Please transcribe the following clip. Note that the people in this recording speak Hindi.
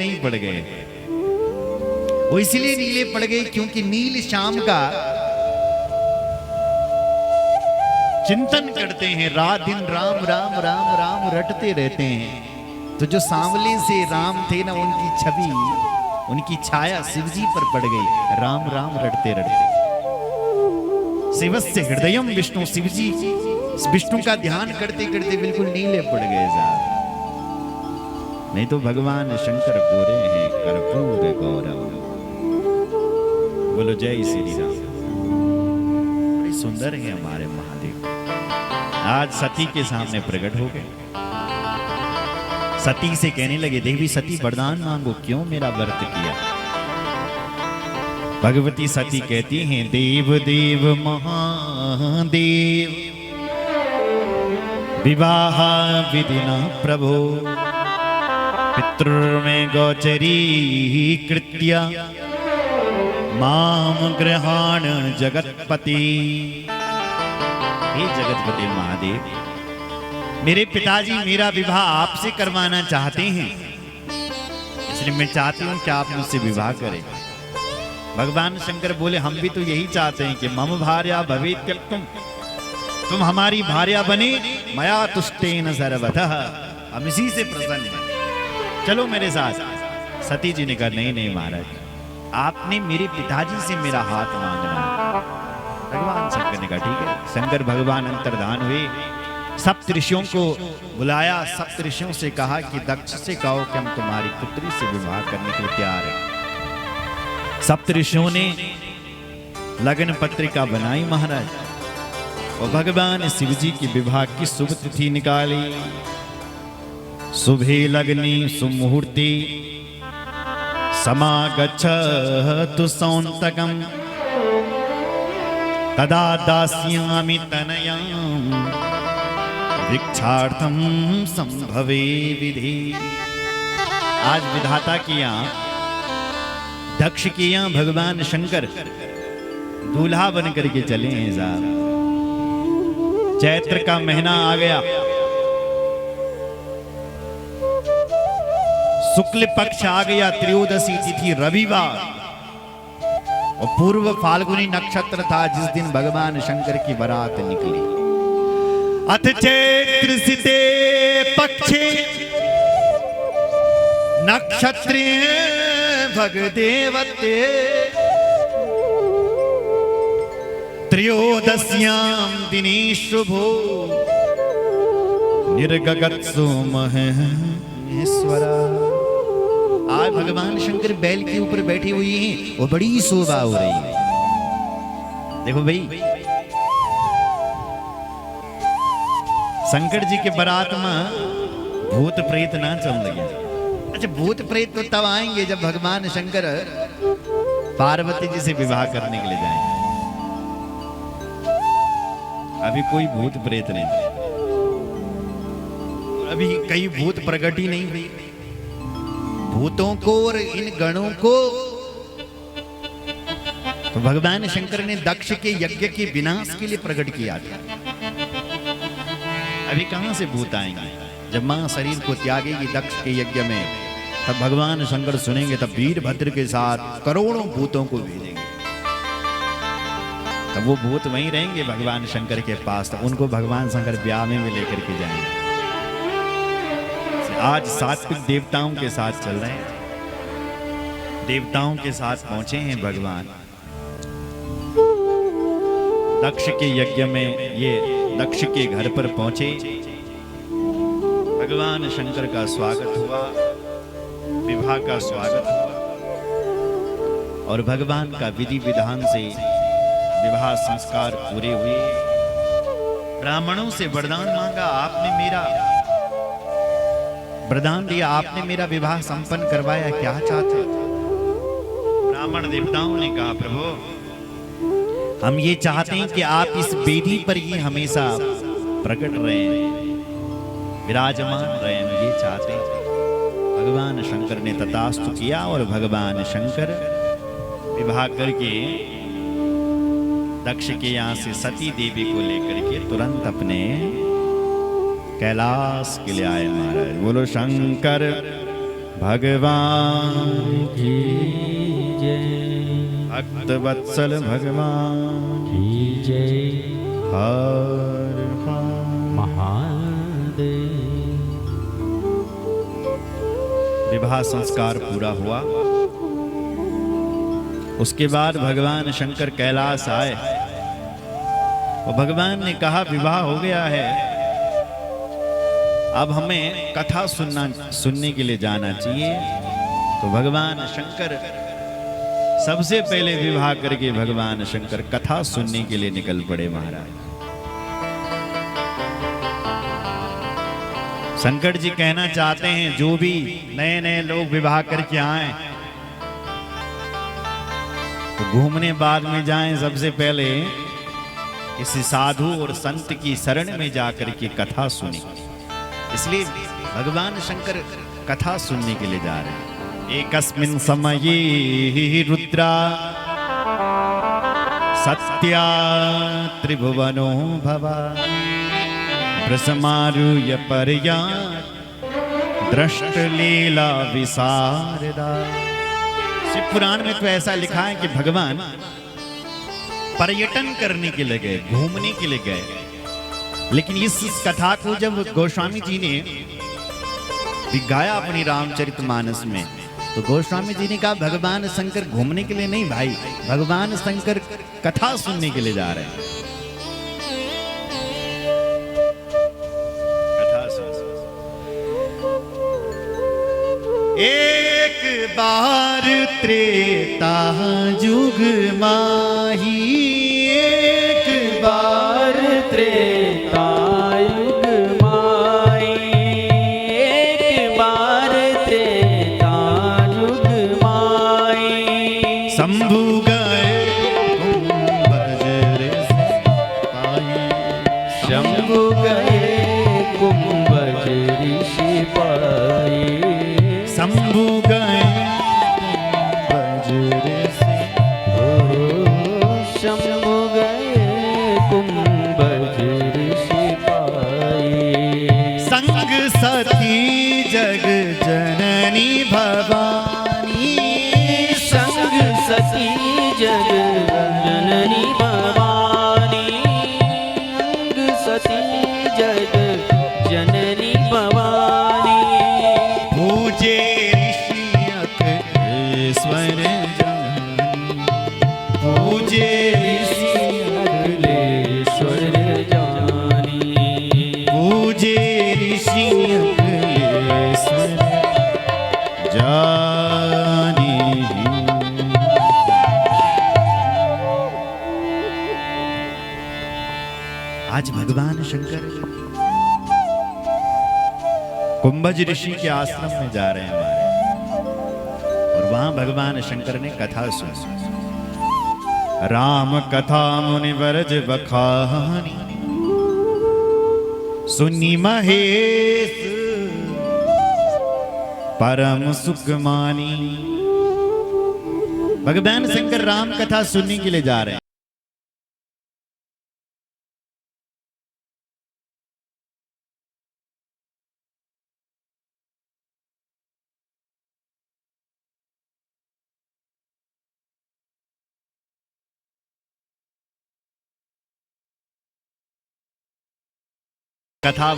नहीं पड़ गए। वो इसलिए नीले पड़ गए क्योंकि नील श्याम का चिंतन करते हैं, रात दिन राम राम राम राम रटते रहते हैं। तो जो सांवले से राम थे ना, उनकी छवि, उनकी छाया शिवजी पर पड़ गई, राम राम रटते रटते। शिवस्य हृदयम विष्णु, शिवजी विष्णु का ध्यान करते करते बिल्कुल नीले पड़ गए साहब। नहीं तो भगवान शंकर गोरे हैं कर्पूर गौरव। बोलो जय श्री राम। बड़े सुंदर है हमारे महादेव। आज सती के सामने प्रकट हो गए। सती से कहने लगे, देवी सती वरदान मांगो, क्यों मेरा व्रत किया। भगवती सती कहती हैं, देव देव महादेव विवाह विधिना प्रभो पितृमें गोचरी कृत्या माम गृहाण जगतपति। हे जगतपति महादेव, मेरे पिताजी मेरा विवाह आपसे करवाना चाहते हैं, इसलिए मैं चाहती हूं कि आप मुझसे विवाह करें। भगवान शंकर बोले, हम भी तो यही चाहते हैं कि मम भार्या भवेत् त्यक्तुम, तुम हमारी भार्या बने, मया तुष्टेन सर्वतः, हम इसी से प्रसन्न हैं, चलो मेरे साथ। सती जी ने कहा, नहीं नहीं महाराज, आपने मेरे पिताजी से मेरा हाथ मांगना है। भगवान शंकर ने कहा ठीक है। शंकर भगवान अंतर्धान हुए, सप्तऋषियों को बुलाया, सप्तऋषियों से कहा कि दक्ष से कहो कि हम तुम्हारी पुत्री से विवाह करने के लिए तैयार हैं। सप्तऋषियों ने लगन पत्रिका बनाई महाराज, और भगवान शिव जी की विवाह की शुभ तिथि निकाली। शुभे लग्नि सुमुहूर्ते समागच्छतु सौंतकम् तदा दास्यामि तनयाम् भिक्षार्थम संभवे विधि। आज विधाता की यहाँ, दक्ष की यहाँ भगवान शंकर दूल्हा बन करके चले हैं साहब। चैत्र का महीना आ गया, शुक्ल पक्ष आ गया, त्रयोदशी तिथि रविवार, और पूर्व फाल्गुनी नक्षत्र था जिस दिन भगवान शंकर की बारात निकली। अथ चैत्र सिते पक्षे नक्षत्रे भगदेवते त्रयोदश्यां दिने शुभो निर्गगत्सु महेश्वरा। आज भगवान शंकर बैल के ऊपर बैठे हुए हैं और बड़ी शोभा हो रही है। देखो भाई, शंकर जी के बारात में भूत प्रेत ना चल लगे। अच्छा, भूत प्रेत तो तब आएंगे जब भगवान शंकर पार्वती जी से विवाह करने के लिए जाएंगे। अभी कोई भूत प्रेत नहीं, अभी कई भूत प्रकट ही नहीं हुई। भूतों को और इन गणों को तो भगवान शंकर ने दक्ष के यज्ञ के विनाश के लिए प्रकट किया था। अभी कहां से भूत आएंगे? जब मां शरीर को त्यागेगी दक्ष के यज्ञ में, तब भगवान शंकर सुनेंगे, तब वीरभद्र के साथ करोड़ों भूतों को भेजेंगे। तब वो भूत वहीं रहेंगे भगवान शंकर के पास, तब उनको भगवान शंकर ब्याह में लेकर के जाएंगे। आज सात्विक देवताओं के साथ चल रहे हैं, देवताओं के साथ पहुंचे हैं भगवान। दक्ष के यज्ञ में ये दक्ष के घर पर पहुंचे, भगवान शंकर का स्वागत हुआ, विवाह का स्वागत हुआ, और भगवान का विधि विधान से विवाह संस्कार पूरे हुए। ब्राह्मणों से वरदान मांगा, आपने मेरा वरदान दिया, आपने मेरा विवाह संपन्न करवाया, क्या चाहते हो? ब्राह्मण देवताओं ने कहा, प्रभु हम ये चाहते हैं कि आप इस वेदी पर ही हमेशा प्रकट रहें, विराजमान रहें, हम ये चाहते हैं। भगवान शंकर ने तथास्तु किया, और भगवान शंकर विवाह करके दक्ष के यहाँ से सती देवी को लेकर के तुरंत अपने कैलाश के लिए आए महाराज। बोलो शंकर भगवान की जय, भक्त वत्सल भगवान की जय, हर हर महादेव। विवाह संस्कार पूरा हुआ। उसके बाद भगवान शंकर कैलाश आए और भगवान ने कहा विवाह हो गया है, अब हमें कथा सुनने के लिए जाना चाहिए। तो भगवान शंकर सबसे पहले विवाह करके भगवान शंकर कथा सुनने के लिए निकल पड़े। महाराज शंकर जी कहना चाहते हैं जो भी नए नए लोग विवाह करके आए तो घूमने बाद में जाएं, सबसे पहले किसी साधु और संत की शरण में जाकर के कथा सुने। इसलिए भगवान शंकर कथा सुनने के लिए जा रहे हैं। एकस्मिन् समये रुद्रा सत्या त्रिभुवनो भवा प्रसमारूय पर्या दृष्टलीला विशारदा। शिव पुराण में तो ऐसा लिखा है कि भगवान पर्यटन करने के लिए गए, घूमने के लिए गए। लेकिन इस कथा को जब गोस्वामी जी ने गाया अपनी रामचरितमानस में, तो गोस्वामी जी ने कहा भगवान शंकर घूमने के लिए नहीं भाई, भगवान शंकर कथा सुनने के लिए जा रहे हैं। कथा सुन। एक बार त्रेता युग माही, एक बार त्रेता युग माही, एक बार त्रेता युग माही। शंभु गए कुंभज ऋषि पाई, शंभु गए कुंभज ऋषि पाई। शंभु गए कुंभज ऋषि, शंभु गए कुंभज ऋषि पाई। संग सती जग जननी भवानी, संग सती जग जननी भवानी, संग सती जग जननी भवानी। पूजे ऋषि अखिलेश्वर जानी, पूजे ऋषि अखिलेश्वर जानी, पूजे ऋषि अखिलेश्वर जानी। आज भगवान शंकर कुंभज ऋषि के आश्रम में जा रहे हैं हमारे, और वहां भगवान शंकर ने कथा सुनी। राम कथा मुनिवरज बखानी, सुनी महेश परम सुख मानी। भगवान शंकर राम कथा सुनने के लिए जा रहे हैं। कथा